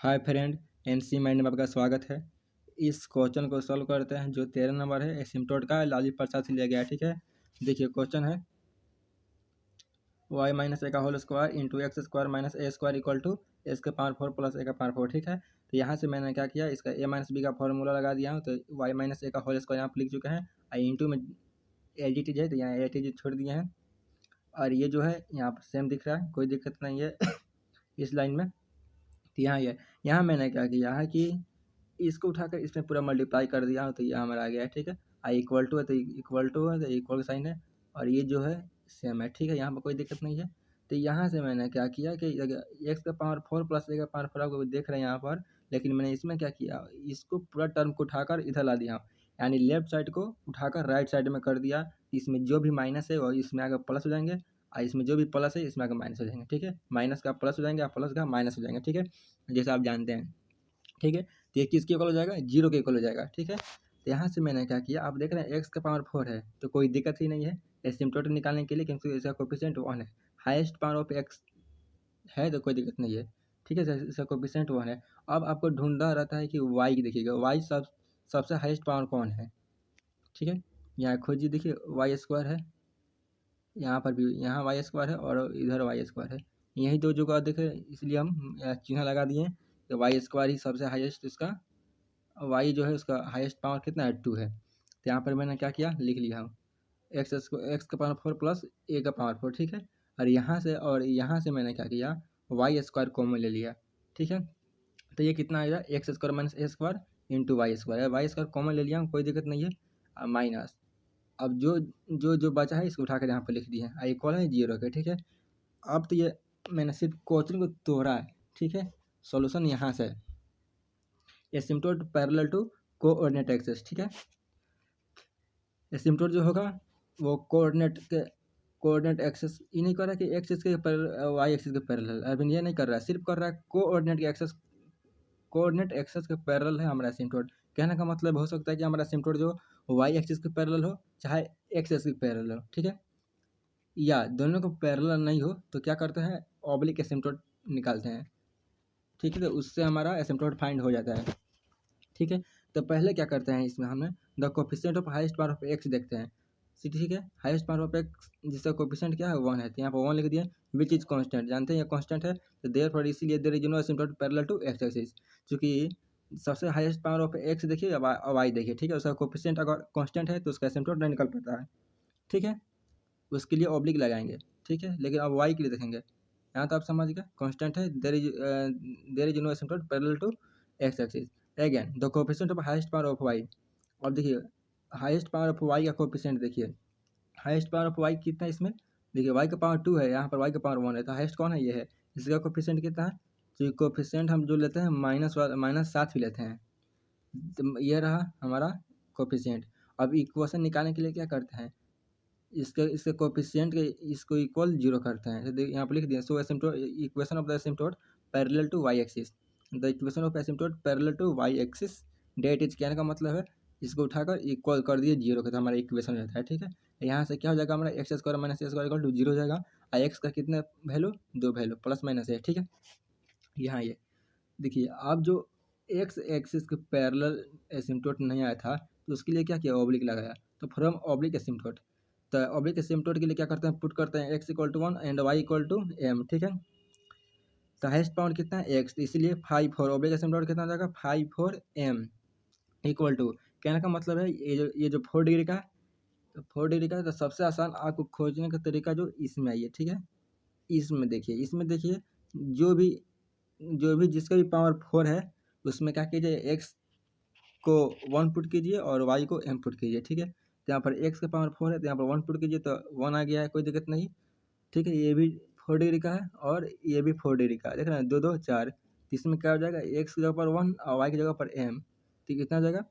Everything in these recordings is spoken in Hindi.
हाय फ्रेंड, एनसी माइंड में आपका स्वागत है। इस क्वेश्चन को सॉल्व करते हैं जो 13 नंबर है, एसिम्प्टोट का लाली प्रसाद से लिया गया है। ठीक है, देखिए क्वेश्चन है y माइनस ए का whole square into X square minus A square equal to S के पावर 4 प्लस ए का पावर 4। ठीक है, तो यहाँ से मैंने क्या किया, इसका ए माइनस बी का फॉर्मूला लगा दिया हूँ। तो y माइनस ए का होल स्क्वायर यहाँ पर लिख चुके हैं, आई इंटू में एल टी है तो यहाँ एल टी छोड़ दिए हैं। और ये जो है यहाँ पर सेम दिख रहा है, कोई दिक्कत नहीं है इस लाइन में। तो यहाँ मैंने क्या किया है कि इसको उठाकर इसमें पूरा मल्टीप्लाई कर दिया हूँ, तो ये हमारा आ गया है। ठीक है, आई इक्वल टू है तो इक्वल टू है तो इक्वल साइन है, और ये जो है सेम है। ठीक है, यहाँ पर कोई दिक्कत नहीं है। तो यहाँ से मैंने क्या किया कि एक्स का पावर 4 प्लस ए का पावर 4 आपको देख रहे हैं यहाँ पर, लेकिन मैंने इसमें क्या किया, इसको पूरा टर्म को उठाकर इधर ला दिया, यानी लेफ्ट साइड को उठाकर राइट साइड में कर दिया। इसमें जो भी माइनस है वो इसमें आकर प्लस हो जाएंगे, और इसमें जो भी प्लस है इसमें आकर माइनस हो जाएंगे। ठीक है, माइनस का प्लस हो जाएंगे और प्लस का माइनस हो जाएंगे। ठीक है, जैसा आप जानते हैं। ठीक है, तो ये किसके इक्वल हो जाएगा, जीरो के इक्वल हो जाएगा। ठीक है, तो यहाँ से मैंने क्या किया, आप देख रहे हैं एक्स का पावर 4 है तो कोई दिक्कत ही नहीं है एसिम्प्टोट निकालने के लिए, क्योंकि इसका कोफिशिएंट 1 है। हाईएस्ट पावर ऑफ एक्स है तो कोई दिक्कत नहीं है। ठीक है, इसका कोफिशिएंट 1 है। अब आपको ढूंढना रहता है कि वाई, देखिएगा वाई सबसे हाईएस्ट पावर कौन है। ठीक है, यहाँ खोजिए, देखिए वाई स्क्वायर है, यहाँ पर भी यहाँ वाई स्क्वायर है और इधर वाई स्क्वायर है। यही दो जगह देखे, इसलिए हम चिन्ह लगा दिए कि वाई स्क्वायर ही सबसे हाईएस्ट, इसका वाई जो है उसका हाईएस्ट पावर कितना है, 2 है। तो यहाँ पर मैंने क्या किया, लिख लिया हूँ एक्स का पावर 4 प्लस ए का पावर 4। ठीक है, और यहाँ से मैंने क्या किया, वाई स्क्वायर कॉमन ले लिया। ठीक है, तो ये कितना आएगा, एक्स स्क्वायर माइनस ए square into y square. Y square common ले लिया हूँ, कोई दिक्कत नहीं है, माइनस। अब जो जो जो बचा है इसको उठाकर यहाँ पर लिख दिए हैं, इक्वल है 0 के। ठीक है, अब तो ये मैंने सिर्फ क्वेश्चन को तोड़ा है। ठीक है, सॉल्यूशन यहाँ से asymptote parallel to coordinate axis. ठीक है, एसिम्प्टोट जो होगा वो कोऑर्डिनेट एक्सिस ये नहीं कर रहा कि एक्सिस के वाई एक्सिस के पैरेलल, अभी ये नहीं कर रहा है, सिर्फ कर रहा है कोऑर्डिनेट एक्सिस के पैरेलल है हमारा एसिम्प्टोट। कहने का मतलब हो सकता है कि हमारा एसिम्प्टोट जो वाई एक्सिस के पैरेलल हो चाहे एक्स एक्सिस के पैरेलल हो। ठीक है, या दोनों को पैरेलल नहीं हो तो क्या करते हैं, ऑब्लिक एसिम्प्टोट निकालते हैं। ठीक है, तो उससे हमारा एसिम्प्टोट फाइंड हो जाता है। ठीक है, तो पहले क्या करते हैं, इसमें हमें the coefficient of highest power of x देखते हैं। ठीक है, हाईएस्ट पावर ऑफ एक्स जिसका कोफिशिएंट क्या है 1 है, तो यहाँ पर 1 लिख दिया, विच इज कांस्टेंट, जानते हैं ये कांस्टेंट है, तो देयरफॉर इसीलिए there is no asymptote parallel to x axis. क्योंकि सबसे हाईएस्ट पावर ऑफ एक्स देखिए, अब वाई देखिए। ठीक है, उसका कोफिशिएंट अगर कांस्टेंट है तो उसका एसिम्प्टोट नहीं निकल पाता है। ठीक है, उसके लिए ऑब्लिक लगाएंगे। ठीक है, लेकिन अब वाई के लिए देखेंगे, यहाँ तो आप समझ गए कांस्टेंट है, there is no asymptote parallel to x axis. Again the coefficient of highest power of Y. अब देखिए हाईएस्ट पावर ऑफ वाई का कोफिशिएंट देखिए, हाईएस्ट पावर ऑफ वाई कितना है इसमें, देखिए वाई का पावर 2 है, यहाँ पर वाई का पावर 1 है, तो हाईएस्ट कौन है, ये है। इसका कोफिशिएंट कितना है, तो कोफिशिएंट हम जो लेते हैं -7 ही लेते हैं, तो ये रहा हमारा कोफिशिएंट। अब इक्वेशन निकालने के लिए क्या करते हैं, इसके कोफिशिएंट के इसको इक्वल 0 करते हैं। तो यहाँ पर लिख दिया, so asymptote equation of the asymptote parallel to Y axis, the equation of asymptote parallel to Y axis that is, कहने का मतलब है इसको उठाकर इक्वल कर दिए 0 के, तो हमारा इक्वेशन रहता है। ठीक है, यहाँ से क्या हो जाएगा, हमारा X square minus A square equal to 0 हो जाएगा, और एक्स का कितने वैल्यू, 2 वैल्यू प्लस माइनस है। ठीक है, यहाँ ये देखिए, आप जो एक्स एक्सिस के पैरेलल एसिम्प्टोट नहीं आया था तो उसके लिए क्या किया, ऑब्लिक लगाया, तो फ्रॉम ऑब्लिक एसिम्प्टोट। तो ऑब्लिक एसिम्प्टोट के लिए क्या करते हैं, पुट करते हैं x equal to 1 and Y equal to M. ठीक है, तो हाइस्ट पावर कितना है एक्स, तो इसीलिए 5 4 ऑब्लिक एसिम्प्टोट कितना हो जाएगा 5 4 एम इक्वल टू, कहने का मतलब है ये जो 4 डिग्री का है, तो 4 डिग्री का है, तो सबसे आसान आपको खोजने का तरीका जो इसमें आइए। ठीक है, इसमें देखिए जो भी जिसका भी पावर 4 है उसमें क्या कीजिए, एक्स को 1 पुट कीजिए और वाई को m पुट कीजिए। ठीक है, तो यहाँ पर x का पावर 4 है तो यहाँ पर 1 पुट कीजिए तो 1 आ गया है, कोई दिक्कत नहीं। ठीक है, ये भी 4 डिग्री का है और ये भी 4 डिग्री का है, देख रहे हैं 2 2 4, तो इसमें क्या हो जाएगा, x की जगह पर 1 और y की जगह पर m, तो कितना हो जाएगा,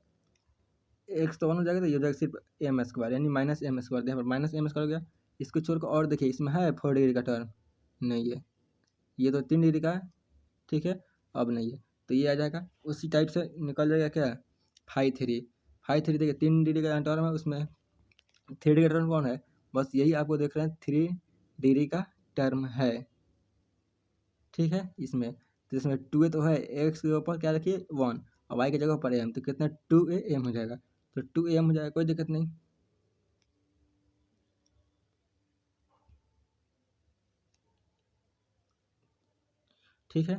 x तो 1 हो जाएगा, तो ये हो जाएगा सिर्फ m स्क्वायर, यानी माइनस एम स्क्वायर, यहाँ पर माइनस एम स्क्वायर हो गया। इसको छोड़कर और देखिए इसमें है 4 डिग्री का टर्म, नहीं है, ये तो 3 डिग्री का है। ठीक है, अब नहीं है, तो ये आ जाएगा, उसी टाइप से निकल जाएगा क्या, 5 3 देखिए 3 डिग्री का टर्म है, उसमें 3 डिग्री का टर्म कौन है, बस यही आपको देख रहे हैं 3 डिग्री का टर्म है। ठीक है, इसमें तो इसमें 2a तो है, एक्स के ऊपर क्या रखिए 1 और वाई की जगह पर m, तो कितना 2a m हो जाएगा, तो 2am हो जाएगा, कोई दिक्कत नहीं। ठीक है,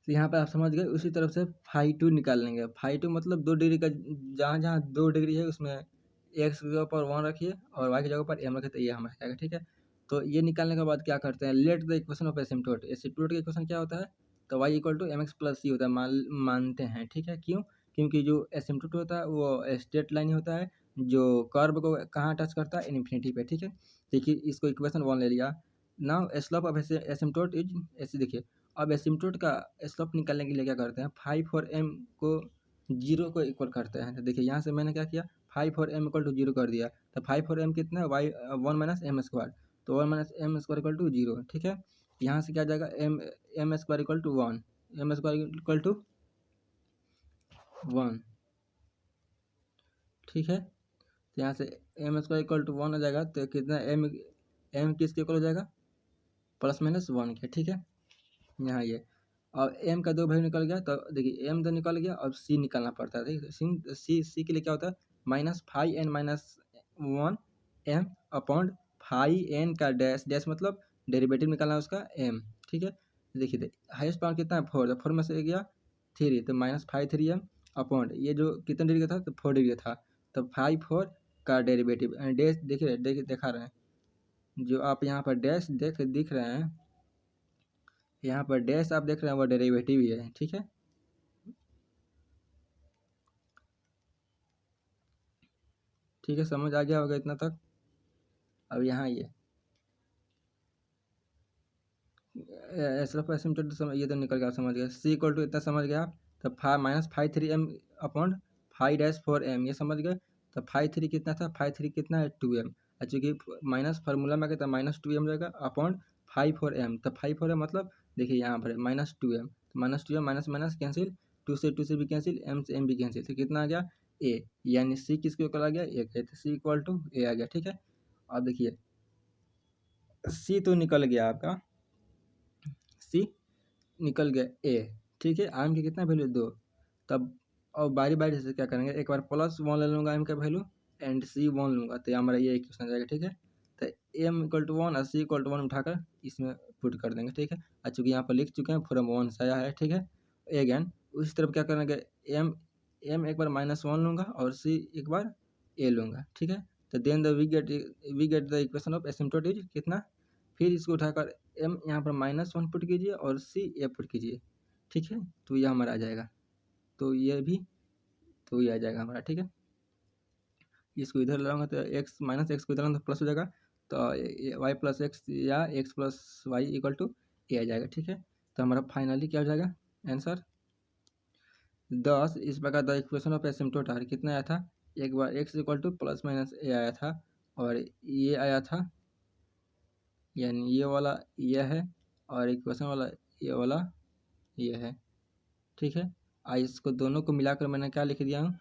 तो यहाँ पे आप समझ गए। उसी तरफ से φ2 निकाल लेंगे। φ2 मतलब 2 डिग्री का, जहाँ जहाँ 2 डिग्री है उसमें एक्स के ऊपर 1 रखिए और वाई की जगह पर m रखिए, तो ये हमारा आएगा। ठीक है, तो ये निकालने के बाद क्या करते हैं, let the equation of asymptote. Asymptote का इक्वेशन क्या होता है, तो y equal to mx plus c होता है, मानते हैं। ठीक है, क्यों, क्योंकि जो एसिम्प्टोट होता है वो स्ट्रेट लाइन होता है, जो कर्व को कहाँ टच करता है, इन्फिनिटी पे। ठीक है, देखिए इसको इक्वेशन 1 ले लिया। Now slope of asymptote is ऐसे, देखिए अब एसिम्प्टोट का स्लोप निकालने के लिए क्या करते हैं, 5 और m को 0 को इक्वल करते हैं। तो देखिए यहाँ से मैंने क्या किया, 5 और m इक्वल टू 0 कर दिया। तो 5 और m कितना है, y 1 माइनस एम स्क्वायर, तो 1 minus M square equal to 0। ठीक है, यहाँ से क्या आ जाएगा, M square equal to 1, M square equal to 1। ठीक है, तो यहाँ से एम स्क्वायर इक्वल टू 1 हो जाएगा, तो कितना m किसके इक्वल हो जाएगा, प्लस माइनस 1 के। ठीक है, यहाँ ये अब m का 2 वैल्यू निकल गया, तो देखिए m तो निकल गया, अब c निकालना पड़ता है। देखिए c के लिए क्या होता है, minus 5n minus 1 m upon 5n का डैश, डैश मतलब डेरिवेटिव निकालना है उसका m। ठीक है, देखिए हाईएस्ट पावर कितना है 4, तो 4 में से गया 3, तो माइनस 5 3m अपॉन ये जो कितने डिग्री का था, तो 4 डिग्री था, तो 5 4 का डेरिवेटिव डैश, देखिए दिखा रहे हैं, जो आप यहाँ पर डैश दिख रहे हैं, यहाँ पर डैश आप देख रहे हैं वो डेरिवेटिव ही है। ठीक है, ठीक है, समझ आ गया होगा इतना तक। अब यहाँ ये ये तो निकल गया, समझ गया। सी इक्वल टू इतना समझ गया आप, तो माइनस 5 3m अपॉन 5-4m, ये समझ गए। तो 5 3 कितना था, 5 3 कितना है 2m, चूँकि माइनस फार्मूला में कितना माइनस 2m रहेगा अपॉन 5 4m, तो 5 4m मतलब देखिए यहाँ पर माइनस 2m, तो minus 2m minus minus cancel, 2 से भी कैंसिल, m से m भी कैंसिल, तो कितना आ गया a, यानी c किसके इक्वल आ गया, a के, तो c इक्वल टू a आ गया। ठीक है, अब देखिए c तो निकल गया आपका, c निकल गया a। ठीक है, आम की कितना वैल्यू 2, तब और बारी बारी से क्या करेंगे, एक बार प्लस 1 ले लूँगा एम का वैल्यू एंड सी 1 लूँगा, तो हमारा ये इक्वेशन आ जाएगा। ठीक है, तो एम इक्वल टू 1 और सी इक्वल टू 1 उठाकर इसमें पुट कर देंगे। ठीक है, और चूँकि यहाँ पर लिख चुके हैं फ्रॉम 1 से आया है। ठीक है, अगेन उसी तरफ क्या करेंगे, एम एम एक बार -1 लूँगा और सी एक बार ए लूँगा। ठीक है, तो then the we get the equation of asymptote is कितना, फिर इसको उठाकर m यहाँ पर -1 पुट कीजिए और c a पुट कीजिए। ठीक है, तो यह हमारा आ जाएगा, तो ये भी, तो ये आ जाएगा हमारा। ठीक है, इसको इधर लाऊंगा तो x माइनस एक्स को इधर लाऊंगा तो प्लस हो जाएगा, तो वाई प्लस एक्स या x plus y equal to a आ जाएगा। ठीक है, तो हमारा फाइनली क्या हो जाएगा आंसर 10। इस प्रकार the equation of asymptote are कितना आया था, एक बार x equal to plus minus a आया था और ये आया था, यानी ये वाला ये है और इक्वेशन वाला ये वाला ये है। ठीक है, इसको दोनों को मिलाकर मैंने क्या लिख दिया हूँ,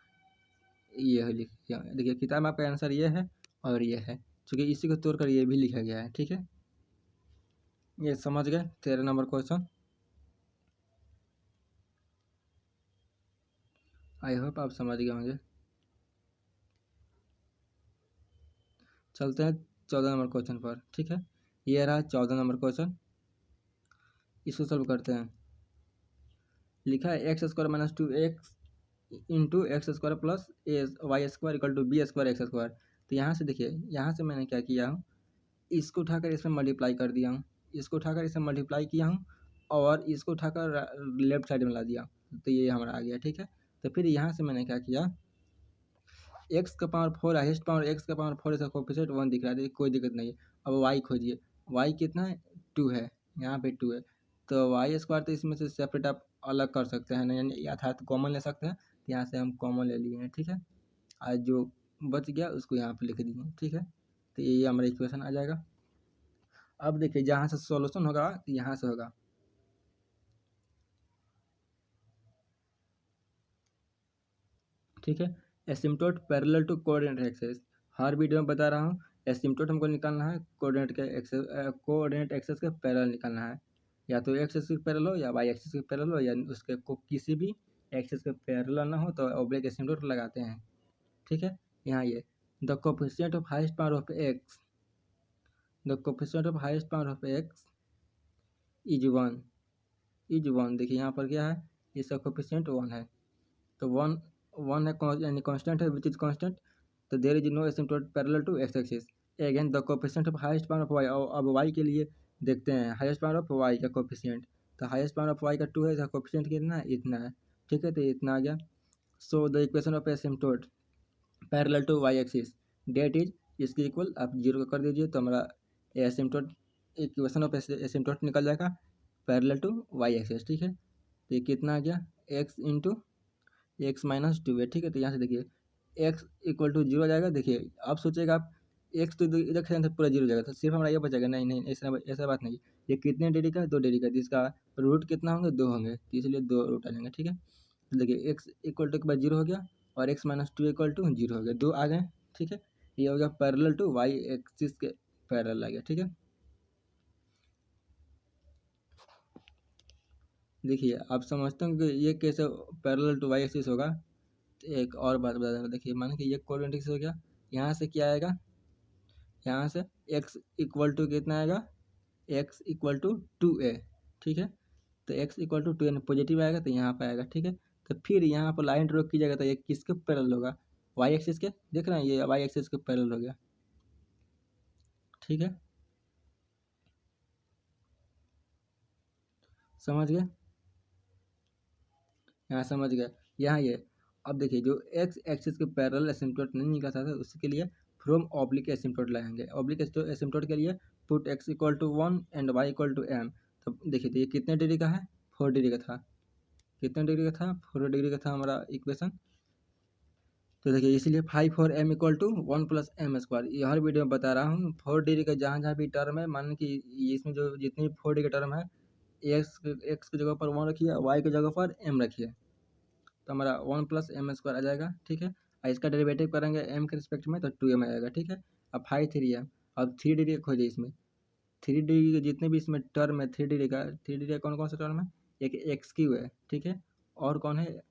ये है लिख दिया। देखिए किताब में आपका आंसर ये है और ये है, क्योंकि इसी को तोड़कर ये भी लिखा गया है। ठीक है, ये समझ गए 13 नंबर क्वेश्चन। आई होप आप समझ गए होंगे। चलते हैं 14 नंबर क्वेश्चन पर। ठीक है, ये रहा 14 नंबर क्वेश्चन, इसको सॉल्व करते हैं। लिखा है X square minus 2x into X square plus A Y square equal to B square x square. तो यहाँ से देखिए, यहाँ से मैंने क्या किया हूँ, इसको उठाकर इसमें मल्टीप्लाई कर दिया हूँ, इसको उठाकर इसमें मल्टीप्लाई किया हूँ और इसको उठाकर लेफ्ट साइड में ला दिया, तो ये हमारा आ गया। ठीक है, तो फिर यहाँ से मैंने क्या किया, एक्स का पावर 4 हाइएस्ट पावर एक्स का पावर 4 इसका कोफिशिएंट 1 दिख रहा है, कोई दिक्कत नहीं है। अब वाई खोजिए, वाई कितना है 2 है, यहाँ पे 2 है, तो वाई स्क्वायर तो इसमें से सेपरेट आप अलग कर सकते हैं, यानी अर्थात कॉमन ले सकते हैं, तो यहाँ से हम कॉमन ले लिए हैं। ठीक है, आज जो बच गया उसको यहाँ पे लिख दिए। ठीक है, तो ये हमारा इक्वेशन आ जाएगा। अब देखिए जहाँ से सॉल्यूशन होगा तो यहाँ से होगा। ठीक है, asymptote parallel to coordinate axes, हर वीडियो में बता रहा हूँ, एसिम्प्टोट हमको निकालना है कोऑर्डिनेट के एक्सेस, कोऑर्डिनेट एक्सेस के पैरेलल निकालना है। या तो एक्स एक्सिस के पैरेलल हो या वाई एक्सिस के पैरेलल हो या उसके को किसी भी एक्सिस के पैरेलल ना हो तो ऑब्लिक एसिम्प्टोट लगाते हैं। ठीक है, यहाँ ये the coefficient of highest power of x, the coefficient of highest power of x is one, is one. देखिए यहाँ पर क्या है, इसका कोफिशिएंट वन है, तो वन वन है यानी कांस्टेंट है विच इज कांस्टेंट, तो there is no asymptote parallel to x axis. Again the coefficient of highest power of Y, अब वाई के लिए देखते हैं हाईएस्ट पावर ऑफ वाई का कोफिशिएंट, तो हाईएस्ट पावर ऑफ वाई का 2 है, इसका कोफिशिएंट कितना है, इतना है। ठीक है, तो इतना आ गया। So the equation of asymptote parallel to Y axis that is, इसके इक्वल आप 0 कर दीजिए तो हमारा एसिम्प्टोट इक्वेशन ऑफ एसिम्प्टोट निकल जाएगा पैरेलल टू वाई एक्सिस। ठीक है, तो ये कितना आ गया, एक्स इंटू एक्स माइनस 2 है। ठीक है, तो यहाँ से देखिए एक्स इक्वल टू 0 आ जाएगा। देखिए आप सोचेगा आप एक्स तो इधर खेलें तो पूरा 0 हो जाएगा, तो सिर्फ हमारा ये बचेगा, नहीं नहीं ऐसा बात नहीं। ये कितने डिग्री का है, 2 डिग्री का, जिसका रूट कितना होंगे, 2 होंगे, तो इसलिए 2 रूट आ जाएंगे। ठीक है, तो देखिए एक्स इक्वल टू के बाद 0 हो गया और एक्स माइनस 2 इक्वल टू 0 हो गया, 2 आ गए। ठीक है, ये हो गया पैरेलल टू वाई एक्सिस के पैरेलल आ गया। ठीक है, देखिए आप समझते हो कि ये कैसे पैरेलल टू वाई एक्सिस होगा। तो एक और बात बता देना, देखिए मान कि ये कोऑर्डिनेट हो गया, यहाँ से क्या आएगा, यहाँ से x इक्वल टू कितना आएगा, x इक्वल टू 2a। ठीक है, तो x equal to 2a positive आएगा तो यहाँ पर आएगा। ठीक है, तो फिर यहाँ पर लाइन ड्रॉ की जाएगा तो ये किसके पैरेलल होगा, वाई एक्सिस के, देख रहे हैं ये वाई एक्सिस के पैरेलल हो गया। ठीक है, समझ गए, यहाँ समझ गए। यहाँ ये अब देखिए जो एक्स एक्सिस के पैरेलल एसिम्प्टोट नहीं निकलता था उसके लिए फ्रॉम ऑब्लिक एसिम्प्टोट लाएंगे। ऑब्लिक एसिम्प्टोट के लिए put X equal to 1 and Y equal to M. तो देखिए तो ये कितने डिग्री का है, 4 डिग्री का था, कितने डिग्री का था, 4 डिग्री का था हमारा इक्वेशन। तो देखिए इसलिए 5 और M equal to 1 plus M square, ये हर वीडियो में बता रहा हूँ। 4 डिग्री का जहाँ जहाँ भी टर्म है, मान कि इसमें जो जितनी भी 4 डिग्री टर्म है, एक्स की जगह पर 1 रखिए, वाई की जगह पर एम रखिए, तो हमारा 1 प्लस एम स्क्वायर आ जाएगा। ठीक है, और इसका डेरिवेटिव करेंगे एम के रिस्पेक्ट में तो 2m आ जाएगा। ठीक है, अब 5 3 है, अब 3 डिग्री खोजिए इसमें, 3 डिग्री के जितने भी इसमें टर्म है, 3 डिग्री का कौन कौन सा टर्म है, एक एक्स क्यू है। ठीक है, और कौन है,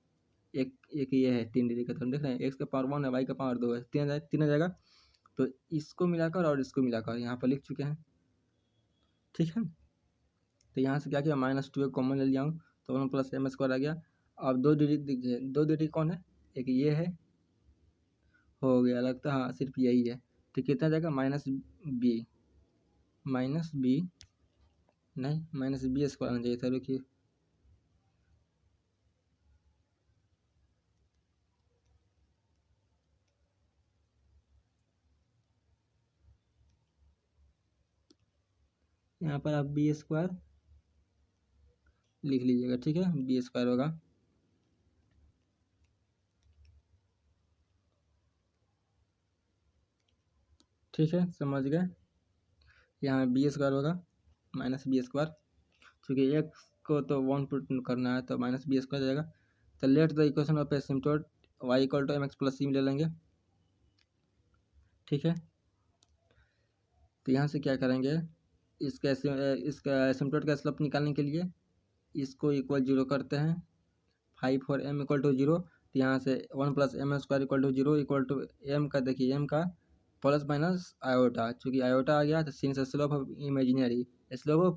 एक एक ये है 3 डिग्री का टर्म, देख रहे हैं, एक्स का पावर 1 है, वाई का पावर 2 है, 3 आ जाएगा। तो इसको मिलाकर और इसको मिलाकर यहाँ पर लिख चुके हैं। ठीक है, तो यहाँ से क्या किया, -2 कॉमन ले लिया हूँ तो 1 प्लस एम स्क्वायर आ गया। अब 2 डिग्री देखिए, 2 डिग्री कौन है, एक ये है, हो गया लगता है, हाँ सिर्फ यही है। तो कितना जाएगा, -b, -b नहीं, -b स्क्वायर आना चाहिए था, रुकिए, यहाँ पर आप बी स्क्वायर लिख लीजिएगा। ठीक है, बी स्क्वायर होगा, ठीक है, समझ गए। यहाँ बी स्क्वायर होगा -b स्क्वायर, क्योंकि एक्स को तो 1 पुट करना है तो -b स्क्वायर जाएगा। तो let the equation of asymptote y equal to m x plus c में ले लेंगे। ठीक है, तो यहाँ से क्या करेंगे, इसका एसिम्प्टोट का स्लोप निकालने के लिए इसको इक्वल 0 करते हैं, 5 और एम इक्वल टू 0, तो यहाँ से 1 plus M square equal to 0 equal to M का, देखिए एम का प्लस माइनस आयोटा, चूँकि आयोटा आ गया तो सिंस स्लोप ऑफ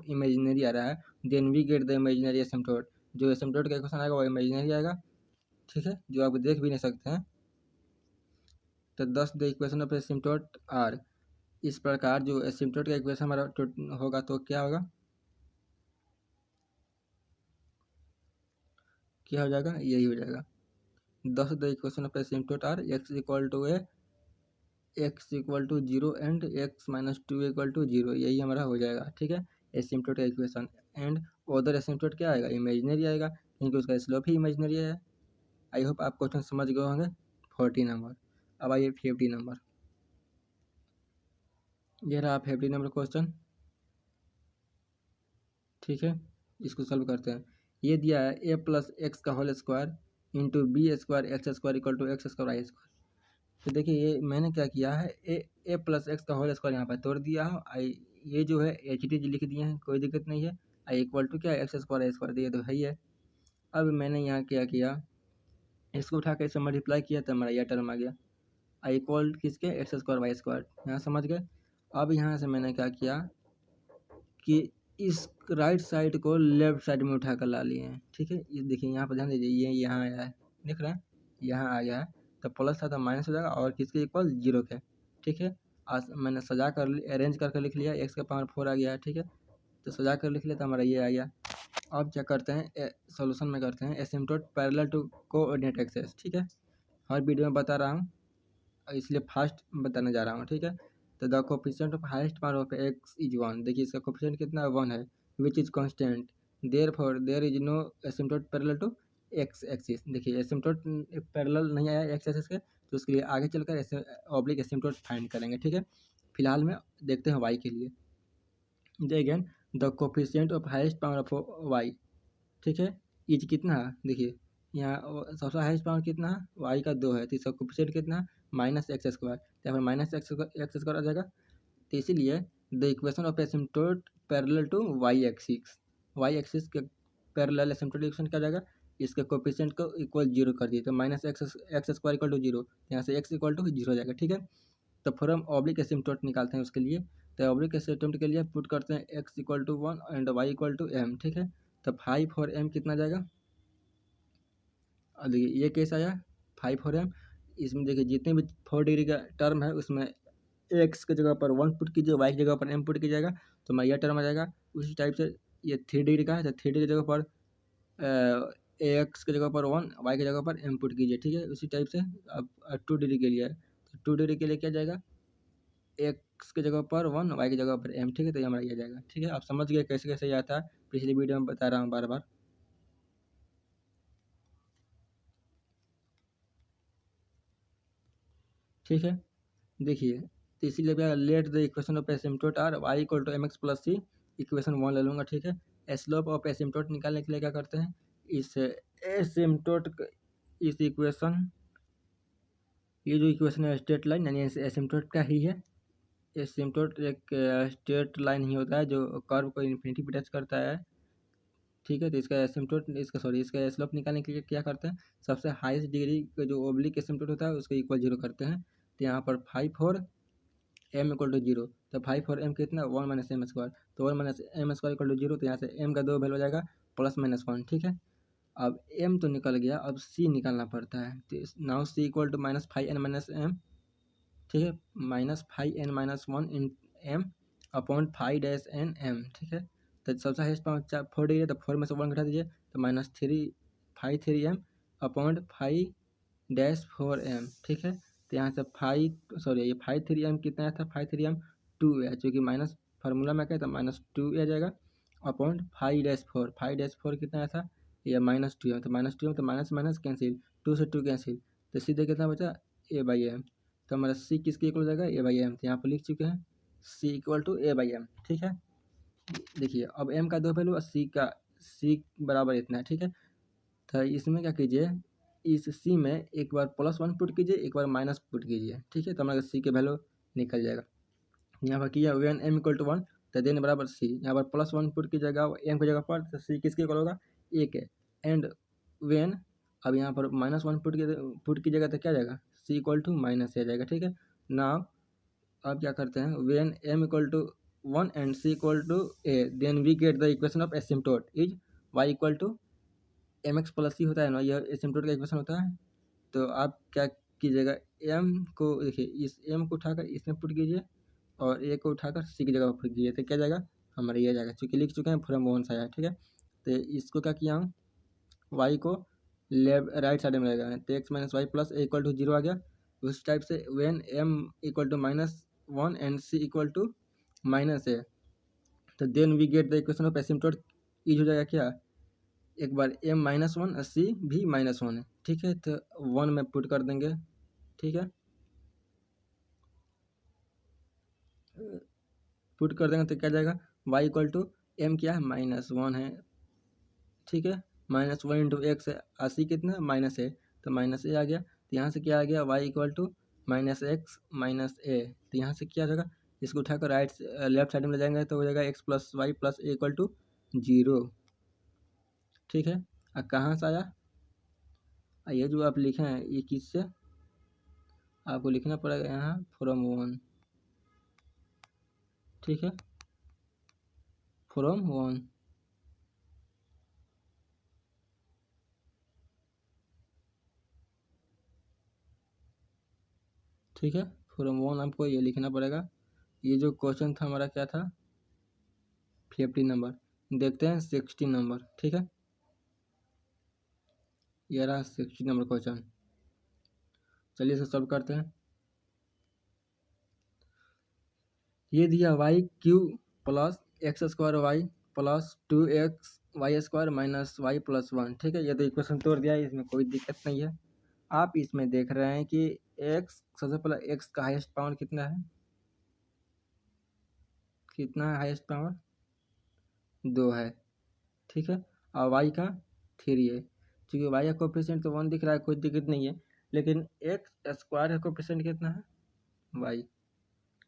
इमेजिनरी आ रहा है, then we get the imaginary asymptote, जो एसिम्प्टोट का इक्वेशन आएगा वो इमेजिनरी आएगा। ठीक है, जो आप देख भी नहीं सकते हैं। तो thus the equation of asymptote are, इस प्रकार जो एसिम्प्टोट का इक्वेशन हमारा होगा तो क्या होगा, क्या हो जाएगा, यही हो जाएगा। Thus the equation of asymptote are X equal to A, X equal to 0 and X minus 2 equal to 0, यही हमारा हो जाएगा। ठीक है, एसिम्प्टोट का इक्वेशन। एंड अदर एसिम्प्टोट क्या आएगा, इमेजिनरी आएगा, क्योंकि उसका स्लोप ही इमेजिनरी है। आई होप आप क्वेश्चन समझ गए होंगे। 40 नंबर। अब आइए 50 नंबर, ये रहा 50 नंबर क्वेश्चन। ठीक है, इसको सॉल्व करते हैं। ये दिया है ए प्लस एक्स का whole square into b square x square equal to x square y square. तो देखिए ये मैंने क्या किया है, ए प्लस एक्स का होल स्क्वायर यहाँ पर तोड़ दिया है, आई ये जो है एच डी लिख दिए हैं, कोई दिक्कत नहीं है। आई इक्वल टू क्या एक्स स्क्वायर दिए तो है ही है। अब मैंने यहाँ क्या किया, इसको उठा के इसे मल्टीप्लाई किया तो हमारा यह टर्म आ गया आई इक्वल किसके एक्स स्क्वायर वाई स्क्वायर, यहाँ समझ गए। अब यहाँ से मैंने क्या किया कि इस राइट साइड को लेफ्ट साइड में उठा कर ला लिए हैं, ठीक है। ये देखिए यहाँ पर ध्यान दीजिए, ये यहाँ आया है, दिख रहा है, यहाँ आ गया है, तो प्लस था तो माइनस हो जाएगा और किसके इक्वल जीरो के, ठीक है। आज मैंने सजा कर अरेंज करके लिख लिया, एक्स का पावर 4 आ गया है, ठीक है। तो सजा कर लिख लिया तो हमारा ये आ गया। अब क्या करते हैं सॉल्यूशन में करते हैं एसिम्पटोट पैरेलल टू कोऑर्डिनेट एक्सेस, ठीक है। हर वीडियो में बता रहा हूँ इसलिए फास्ट बताने जा रहा हूँ, ठीक है। तो the coefficient of highest power of x is 1, देखिए इसका कोफिशिएंट कितना है 1 है, which is constant, therefore there is no asymptote parallel to x axis. देखिए एसिम्पटोट पैरेलल नहीं आया एक्स एक्सिस के, तो उसके लिए आगे चलकर ऑब्लिक एसिम्पटोट फाइंड करेंगे, ठीक है। फिलहाल में देखते हैं वाई के लिए। Again the coefficient of highest power of y, ठीक है, इज कितना है, देखिए यहाँ सबसे हाईएस्ट पावर कितना है वाई का 2 है, तो इसका कोफिशिएंट कितना है माइनस एक्स स्क्वायर, या फिर माइनस एक्स स्क्वायर आ जाएगा। तो इसीलिए the equation of asymptote parallel to Y axis के पैरेलल एसिम्पटोट इक्वेशन क्या जाएगा, इसके कोफिशिएंट को इक्वल जीरो कर दिए तो minus x square equal to zero, यहाँ से एक्स इक्वल टू जीरो हो जाएगा, ठीक है। तो फिर हम ऑब्लिक एसिम्पटोट निकालते हैं उसके लिए। तो ऑब्लिक एसिम्पटोट के लिए पुट करते हैं x equal to 1 and Y equal to M, ठीक है। तो 5 और एम कितना जाएगा, और देखिए ये केस आया 5 और एम, इसमें देखिए जितने भी 4 डिग्री का टर्म है उसमें एक्स की जगह पर 1 पुट कीजिए, वाई की जगह पर एम पुट कीजिएगा तो हमारा यह टर्म आ जाएगा। उसी टाइप से ये 3 डिग्री का है तो 3 डिग्री की जगह पर एक्स की जगह पर 1, वाई की जगह पर एम पुट कीजिए, ठीक है। उसी टाइप से अब 2 डिग्री के लिए है, तो 2 डिग्री के लिए क्या जाएगा, एक्स की जगह पर 1, वाई की जगह पर एम, ठीक है। तो ये हमारा ये जाएगा, ठीक है। आप समझ गए कैसे कैसे आता है, पिछली वीडियो में बता रहा हूँ बार बार, ठीक है। देखिए तो इसीलिए क्या let the equation of asymptote are y equal to m x plus c, equation 1 ले लूँगा, ठीक है। स्लोप ऑफ एसिम्पटोट निकालने के लिए क्या करते हैं, इस एसिम्पटोट इस इक्वेशन, ये जो इक्वेशन है स्ट्रेट लाइन यानी एसिम्पटोट का ही है। एसिम्पटोट एक स्ट्रेट लाइन ही होता है जो कर्व को इन्फिनिटी पे टच करता है, ठीक है। तो इसका एसिम्पटोट इसका स्लोप निकालने के लिए क्या करते हैं, सबसे हाईएस्ट डिग्री का जो ओब्लिक एसिम्पटोट होता है उसको इक्वल जीरो करते हैं। तो यहाँ पर 5 और एम इक्वल टू जीरो, तो 5 और एम कितना 1 माइनस एम स्क्वायर, तो 1 minus M square equal to zero, तो यहाँ से एम का 2 वैल्यू हो जाएगा प्लस माइनस 1, ठीक है। अब एम तो निकल गया, अब सी निकालना पड़ता है। तो now c equal to minus 5n minus m, ठीक है, minus 5n minus 1 in m upon 5-n m, ठीक है। तो सबसे हाइस्ट पावर 4 डिग्री है तो 4 में से 1 घटा दीजिए तो माइनस 3 अपॉन 5-4m, ठीक है। तो यहाँ से ये 5-3m कितना आया था, 5-3m 2 है, चूँकि माइनस फार्मूला में क्या था माइनस 2 आ जाएगा अपॉन 5-4 कितना आया था, ये -2 है, तो -2 तो माइनस माइनस कैंसिल, 2 से 2 कैंसिल, तो सीधे कितना बचा a/m। तो हमारा सी किसके इक्वल हो जाएगा a/m, तो यहाँ पर लिख चुके हैं सी इक्वल टू a/m, ठीक है। देखिए अब m का 2 वैल्यू और सी बराबर इतना है, ठीक है। तो इसमें क्या कीजिए, इस सी में एक बार +1 पुट कीजिए, एक बार माइनस पुट कीजिए, ठीक है। तो हमारा सी के वैल्यू निकल जाएगा। यहाँ पर किया वेन m इक्वल टू 1 तो देन बराबर सी, यहाँ पर +1 पुट कीजिएगा m की जगह पर, तो सी किसके इक्वल होगा ए के, एंड वेन अब यहाँ पर -1 पुट कीजिएगा तो क्या जाएगा सी इक्वल टू माइनस आ जाएगा, ठीक है ना। अब क्या करते हैं, when m equal to 1 and c equal to a, then we get the equation of asymptote is y equal to m x plus c होता है ना, यह एसिम्पटोट का इक्वेशन होता है। तो आप क्या कीजिएगा, एम को देखिए इस एम को उठाकर इसमें पुट कीजिए और ए को उठाकर सी की जगह पर पुट कीजिए, तो क्या जाएगा हमारा ये जाएगा, चूँकि लिख चुके हैं फ्रॉम वन सा है, ठीक है। तो इसको क्या किया हूँ, वाई को राइट साइड में लगाया तो x minus y plus a equal to zero आ गया। उस टाइप से when m equal to -1 and c equal to minus a, तो then we get the equation of asymptote is हो जाएगा क्या, एक बार m -1 और c भी -1 है, ठीक है। तो 1 में पुट कर देंगे, ठीक है, पुट कर देंगे तो क्या जाएगा y इक्वल टू एम क्या है -1 है, ठीक है। -1 इंटू एक्स है, अस्सी कितना माइनस है, तो माइनस ए आ गया। तो यहाँ से क्या आ गया y equal to -x minus a, तो यहाँ से क्या आ जाएगा, इसको उठाकर लेफ्ट साइड में ले जाएंगे तो हो जाएगा x plus y plus a equal to zero. ठीक है, अब कहाँ से आया? ये जो आप लिखे हैं ये किससे? आपको लिखना पड़ेगा यहाँ फ्रॉम वन। ठीक है, फ्रॉम वन। ठीक है, फ्रॉम वन आपको ये लिखना पड़ेगा। ये जो क्वेश्चन था हमारा क्या था? 50 नंबर। देखते हैं 60 नंबर। ठीक है, ये रहा 60 नंबर क्वेश्चन। चलिए इसे सॉल्व करते हैं। ये दिया y cube plus x square y plus 2x y square minus y plus one. ठीक है, ये तो इक्वेशन तोड़ दिया है, इसमें कोई दिक्कत नहीं है। आप इसमें देख रहे हैं कि एक्स, सबसे पहले एक्स का हाईएस्ट पावर कितना है? कितना है हाईएस्ट पावर? 2 है। ठीक है, और वाई का 3 है। क्योंकि वाई का कोफिशिएंट तो 1 दिख रहा है, कोई दिक्कत नहीं है। लेकिन एक्स स्क्वायर का कोफिशिएंट कितना है? वाई।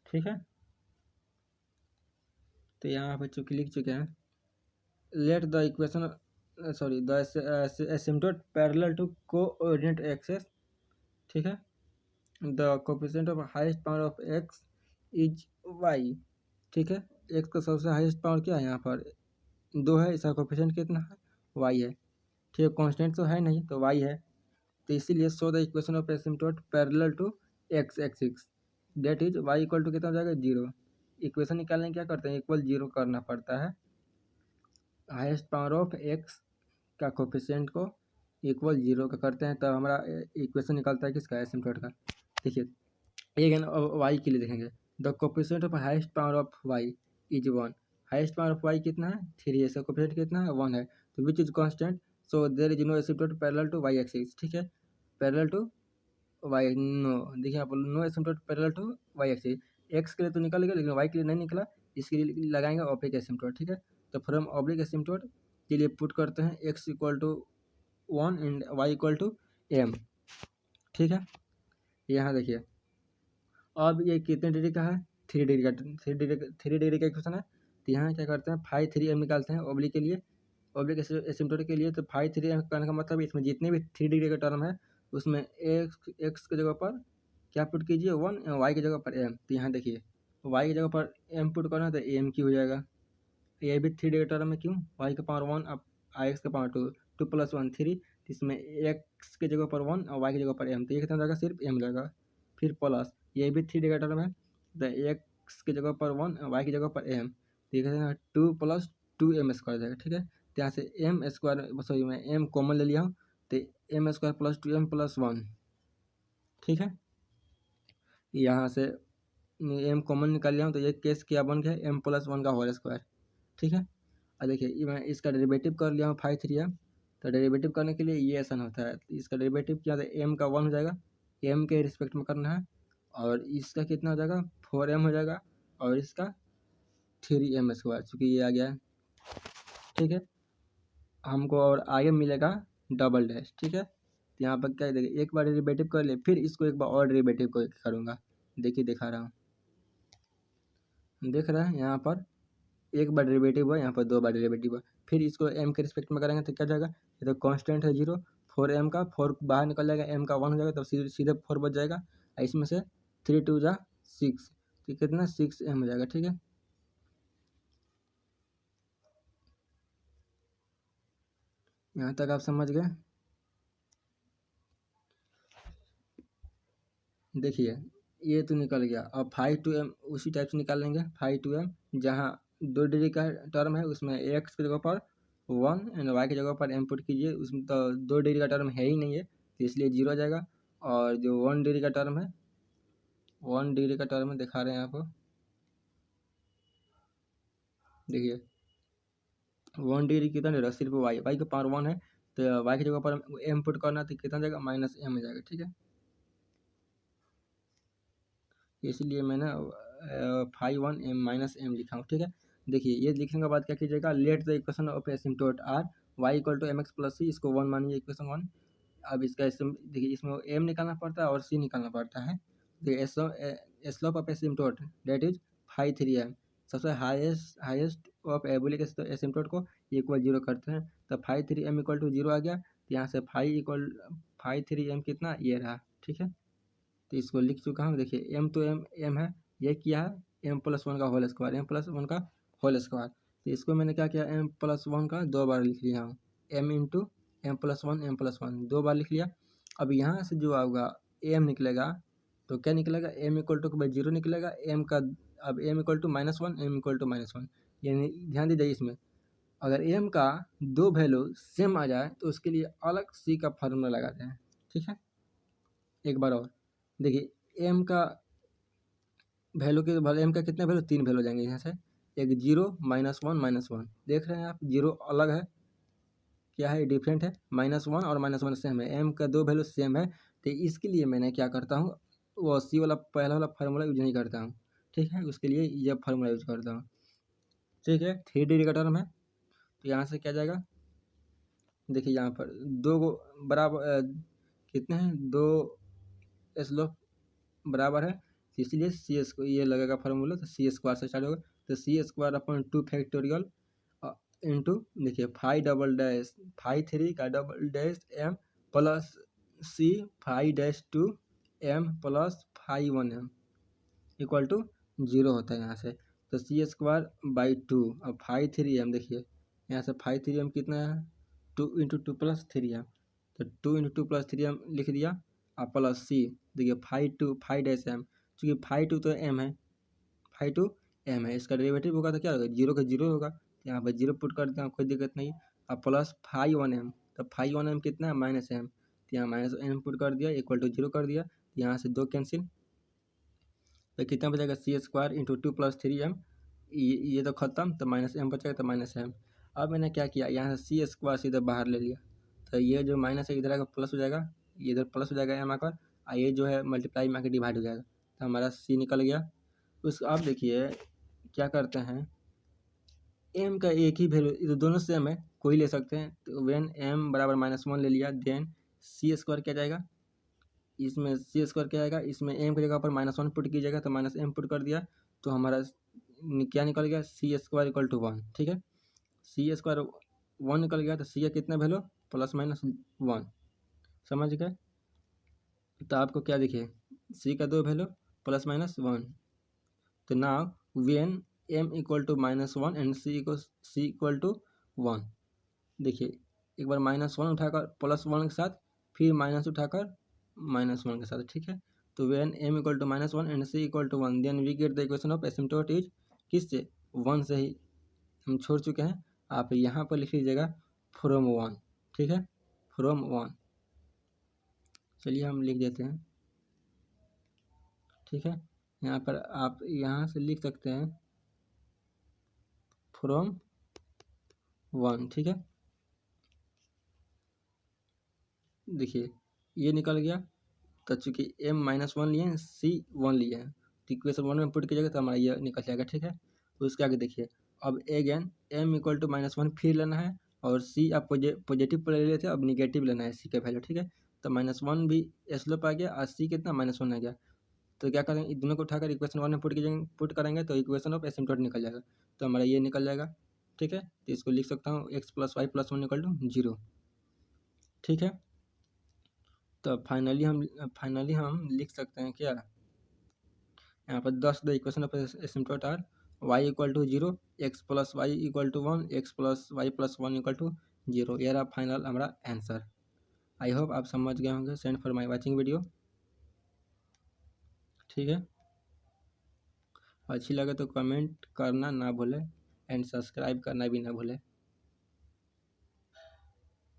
ठीक है, तो यहाँ पे चूंकि लिख चुके हैं, let the equation sorry the asymptote parallel to coordinate axes. ठीक है, the coefficient of highest power of x is y. ठीक है, एक्स का सबसे हाईएस्ट पावर क्या है? यहाँ पर 2 है, इसका कोफिशिएंट कितना है? वाई है। ठीक है, कांस्टेंट तो है नहीं, तो वाई है। तो इसीलिए show the equation of asymptote parallel to x axis, that is y equal to कितना हो जाएगा? 0। इक्वेशन निकालने क्या करते हैं? इक्वल 0 करना पड़ता है। हाईएस्ट पावर ऑफ एक्स का कोफिशिएंट को इक्वल 0 का करते हैं, तब हमारा इक्वेशन निकलता है किसका? एसिम्प्टोट का। देखिए, एक है वाई के लिए देखेंगे, the coefficient of highest power of y is 1। Highest power of Y कितना है? 3 है। इसका कोफिशिएंट कितना है? 1 है। तो which is constant, so there is no asymptote parallel to Y axis. ठीक है, पैरेलल टू वाई नो, देखिए आप no asymptote parallel to Y axis. X के लिए तो निकल गया, लेकिन वाई के लिए नहीं निकला, इसके लिए लगाएंगे ऑब्लिक एसिम्प्टोट। ठीक है, तो फ्रॉम ऑब्लिक एसिम्प्टोट के लिए पुट करते हैं x equal to 1 and Y equal to M. ठीक है, यहाँ देखिए, अब ये कितने डिग्री का है? 3 डिग्री का। 3 डिग्री का इक्वेशन है। तो यहाँ क्या करते हैं? 5 3 एम निकालते हैं ऑब्लिक के लिए, ऑब्लिक एसिम्प्टोट के लिए। तो 5 3 एम कहने का मतलब इसमें जितने भी 3 डिग्री का टर्म है, उसमें एक्स की जगह पर क्या पुट कीजिए? 1, वाई की जगह पर एम। तो यहाँ देखिए, वाई की जगह पर एम पुट करना, तो एम की हो जाएगा। ये भी 3 डिग्री टर्म में, क्यों? वाई का पावर 1 अब एक्स का पावर 2, 2 + 1 3। इसमें एक्स की जगह पर 1 और वाई की जगह पर एम, तो ये कितना हो जाएगा? सिर्फ एम लगेगा। फिर प्लस, ये भी 3 डिग्री टर्म है, तो एक्स की जगह पर 1 और वाई की जगह पर एम, तो ये कितना? 2 + 2m स्क्वायर जाएगा। ठीक है, तो यहाँ से एम स्क्वायर, सॉरी मैं एम कॉमन ले लिया हूँ, तो एम स्क्वायर प्लस 2m + 1। ठीक है, यहाँ से एम कॉमन निकाल लिया हूँ, तो ये केस क्या बन गया? m + 1 का होल स्क्वायर। ठीक है, और देखिए मैं इसका डेरिवेटिव कर लिया हूँ 5 3m। तो डेरिवेटिव करने के लिए ये आसान होता है, तो इसका डेरिवेटिव क्या है? m का 1 हो जाएगा, m के रिस्पेक्ट में करना है, और इसका कितना हो जाएगा? 4m हो जाएगा, और इसका 3m स्क्वायर, चूँकि ये आ गया है। ठीक है, हमको और आगे मिलेगा डबल डैश। ठीक है, तो यहाँ पर क्या देखिए, एक बार डेरिवेटिव कर ले, फिर इसको एक बार और डेरिवेटिव करूँगा। देखिए दिखा रहा हूँ, देख रहे हैं यहाँ पर एक बार डेरिवेटिव हुआ, यहाँ पर 2 बार डेरिवेटिव हुआ। फिर इसको m के रिस्पेक्ट में करेंगे तो क्या जाएगा? ये तो कांस्टेंट है 0, 4m का 4 बाहर निकल जाएगा, m का 1 हो जाएगा, तो सीधे 4 बच जाएगा, और इसमें से 3 2 जा 6, तो कितना? 6m हो जाएगा। ठीक है, यहाँ तक आप समझ गए? देखिए, ये तो निकल गया। अब 5 2m उसी टाइप से निकाल लेंगे। 5 2m, जहाँ 2 डिग्री का टर्म है, उसमें एक्स की जगह पर 1 एंड वाई की जगह पर m पुट कीजिए। उसमें तो 2 डिग्री का टर्म है ही नहीं है, तो इसलिए 0 आ जाएगा। और जो 1 डिग्री का टर्म है, 1 डिग्री का टर्म दिखा रहे हैं आपको, देखिए 1 डिग्री कितना रहेगा? सिर्फ वाई का पावर 1 है, तो वाई की जगह पर m पुट करना, तो कितना जाएगा? -m हो जाएगा। ठीक है, इसलिए मैंने 5 1m -m लिखा हूँ। ठीक है, देखिए ये लिखने के बाद क्या कीजिएगा? Let the equation of asymptote are y equal to mx + c, इसको 1 मानिए, इक्वेशन 1। अब इसका देखिए, इसमें m निकालना पड़ता है और c निकालना पड़ता है। देखिए slope of asymptote that is 5 3m, सबसे हाईएस्ट ऑफ एबोलिक एसिम्टोट को इक्वल 0 करते हैं। तो 5 3m इक्वल टू 0 आ गया। तो यहाँ से 5 3m कितना ये रहा, ठीक है। तो इसको लिख चुका हूँ। देखिए m तो m है, ये क्या है m+1 का होल स्क्वायर, m+1 का होल स्क्वायर। तो इसको मैंने क्या किया, m+1 का 2 बार लिख लिया हूँ, m इंटू m+1 2 बार लिख लिया। अब यहाँ से जो आऊगा m निकलेगा, तो क्या निकलेगा, m इक्वल टू 0 निकलेगा, m का अब m equal to -1 m equal to -1, यानी ध्यान दीजिए इसमें अगर m का 2 वैल्यू सेम आ जाए तो उसके लिए अलग c का फार्मूला लगाते हैं, ठीक है। एक बार और देखिए m का वैल्यू के m का कितने वैल्यू, 3 वैल्यू जाएंगे यहाँ से, एक 0 -1 -1 देख रहे हैं आप, 0 अलग है, क्या है डिफरेंट है, -1 और -1 सेम है, m का 2 वैल्यू सेम है। तो इसके लिए मैंने क्या करता हूँ, वो सी वाला पहला वाला फार्मूला यूज नहीं करता हूँ, ठीक है। उसके लिए यह फार्मूला यूज करता हूँ, ठीक है। 3D का टर्म है, तो यहाँ से क्या जाएगा, देखिए यहाँ पर 2 को बराबर कितने हैं, 2 स्लोप बराबर है, तो इसलिए सी स्क्वायर ये लगेगा फार्मूला, तो सी स्क्वायर से स्टार्ट होगा। तो c square upon 2 factorial into देखिए 5 का double dash m plus c 5-2m plus 5 1m equal to 0 होता है यहाँ से। तो सी स्क्वायर बाई 2 अब 5 3m, देखिए यहाँ से 5 3m कितना है, 2 इंटू 2 प्लस 3m, तो 2 इंटू 2 प्लस 3m लिख दिया, और प्लस c देखिए 5 चूँकि 5 2 तो m है, 5 m है, इसका डेरिवेटिव होगा तो क्या होगा, 0 का 0 होगा, तो यहाँ पर 0 पुट कर देता हूँ, कोई दिक्कत नहीं। अब प्लस 5 1m, तो 5 1m कितना है, -m, तो यहाँ -m पुट कर दिया, इक्वल टू 0 कर दिया, तो यहाँ से 2 कैंसिल, तो कितना बचेगा, सी स्क्वायर इंटू 2 प्लस 3m, ये तो खत्म, तो -m बचेगा, तो -m। अब मैंने क्या किया, यहाँ से सी स्क्वायर सीधे बाहर ले लिया, तो ये जो माइनस है इधर आकर प्लस हो जाएगा, ये इधर प्लस हो जाएगा m आकर, और ये जो है मल्टीप्लाई में आकर डिवाइड हो जाएगा, तो हमारा c निकल गया। उस अब देखिए क्या करते हैं, m का एक ही वैल्यू, ये दोनों सेम है, कोई ले सकते हैं, तो व्हेन m बराबर -1 ले लिया, देन सी स्क्वायर क्या जाएगा, इसमें सी स्क्वायर क्या आएगा, इसमें m की जगह पर -1 पुट कीजिएगा, तो -m पुट कर दिया, तो हमारा क्या निकल गया, सी स्क्वायर इक्वल टू 1, ठीक है। सी स्क्वायर 1 निकल गया, तो सी का कितना वैल्यू, +-1, समझ गए। तो आपको क्या देखिए, सी का 2 वैल्यू +-1, तो now when m equal to -1 and c equal to 1, देखिए एक बार -1 उठाकर +1 के साथ, फिर माइनस उठाकर -1 के साथ, ठीक है। तो when m equal to -1 and c equal to 1, then we get the equation of asymptote is, किससे, 1 से ही हम छोड़ चुके हैं, आप यहाँ पर लिख लीजिएगा फ्रॉम 1, ठीक है, फ्रॉम 1, चलिए हम लिख देते हैं, ठीक है। यहाँ पर आप यहाँ से लिख सकते हैं फ्रॉम 1, ठीक है। देखिए ये निकल गया, तो चूँकि m -1 लिए हैं, c 1 लिए हैं, तो इक्वेशन 1 में पुट कीजिएगा तो हमारा ये निकल जाएगा, ठीक है। तो उसके आगे देखिए, अब अगेन m इक्वल टू -1 फिर लेना है, और c आप पॉजिटिव पर ले लेते हैं, अब निगेटिव लेना है c का वैल्यू, ठीक है। तो -1 भी स्लोप आ गया, और c कितना -1 आ गया, तो क्या करेंगे, दोनों को उठाकर इक्वेशन 1 में पुट करेंगे, तो इक्वेशन ऑफ एसिम्प्टोट निकल जाएगा, तो हमारा ये निकल जाएगा, ठीक है। तो इसको लिख सकता हूँ x + y + 1 इक्वल टू 0, ठीक है। तो फाइनली हम लिख सकते हैं क्या, यहाँ पर 10 the equation of asymptote are y equal to 0, x + y equal to 1, x + y + 1 equal to 0, ये रहा फाइनल हमारा आंसर। आई होप आप समझ गए होंगे। Send for my watching video, ठीक है। अच्छी लगे तो कमेंट करना ना भूलें, एंड सब्सक्राइब करना भी ना भूलें।